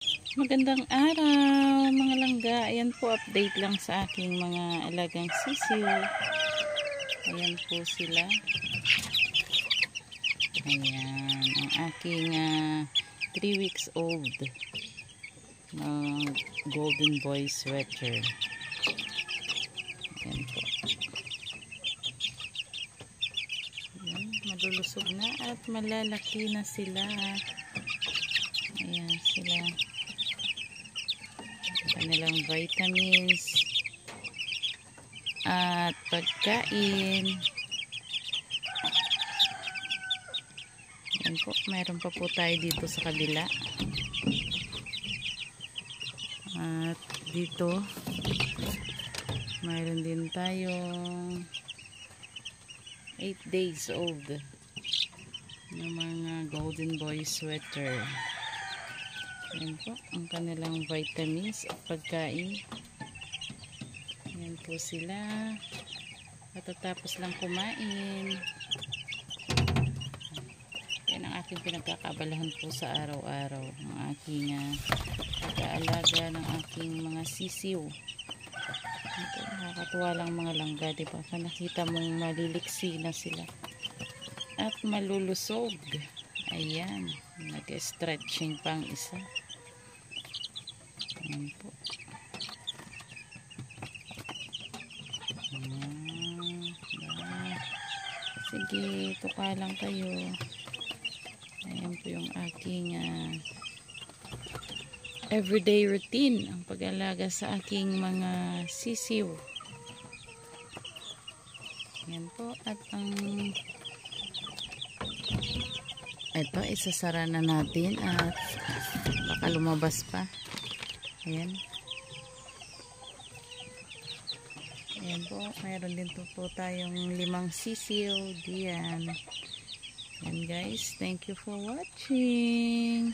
Magandang araw mga langga. Ayan po, update lang sa aking mga alagang sisiw. Ayan po sila. Ayan, ang aking 3 weeks old na golden boy sweater. Ayan po. Ayan, malulusog na at malalaki na sila. Ayan sila. Kanilang vitamins at pagkain. Ayan po, mayroon pa po tayo dito sa kabila. At dito mayroon din tayong 8 days old na mga golden boy sweater. Ayan po ang kanilang vitamins at pagkain. Ayan po sila. Matatapos lang kumain. Yan ang aking pinagkakabalahan po sa araw-araw. Ang aking pag-aalaga ng aking mga sisiw. Ito, nakakatuwa lang mga langga, diba? Nakita mong maliliksi na sila. At malulusog. Ayan, nag-stretching pang isa. Ayan po. Ayan. Sige, tuka lang kayo. Ayan po yung aking everyday routine. Ang pag-alaga sa aking mga sisiw. Ayan po. At ang ito, isasara na natin at baka lumabas pa. Ayan. Ayan po, mayroon din po tayong 5 sisiw diyan. Ayan guys, thank you for watching.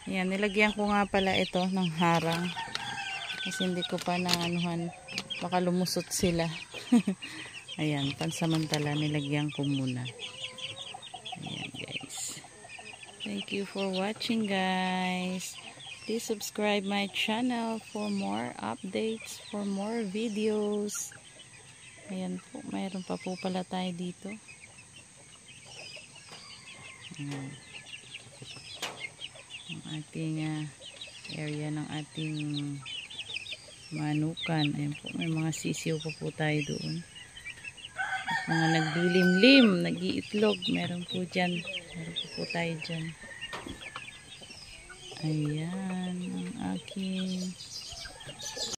Ayan, nilagyan ko nga pala ito ng harang. Kasi hindi ko pa naanuhan, baka lumusot sila. Ayan, pansamantala nilagyan ko muna. Ayan guys. Thank you for watching guys. Please subscribe my channel for more updates, for more videos. Ayan po, mayroon pa po pala tayo dito. Ayan. Ang ating area ng ating manukan. Ayan po, may mga sisiw pa po tayo doon. At mga naglilimlim, nag-iitlog. Meron po dyan. Meron po tayo dyan. Ayan, ang aking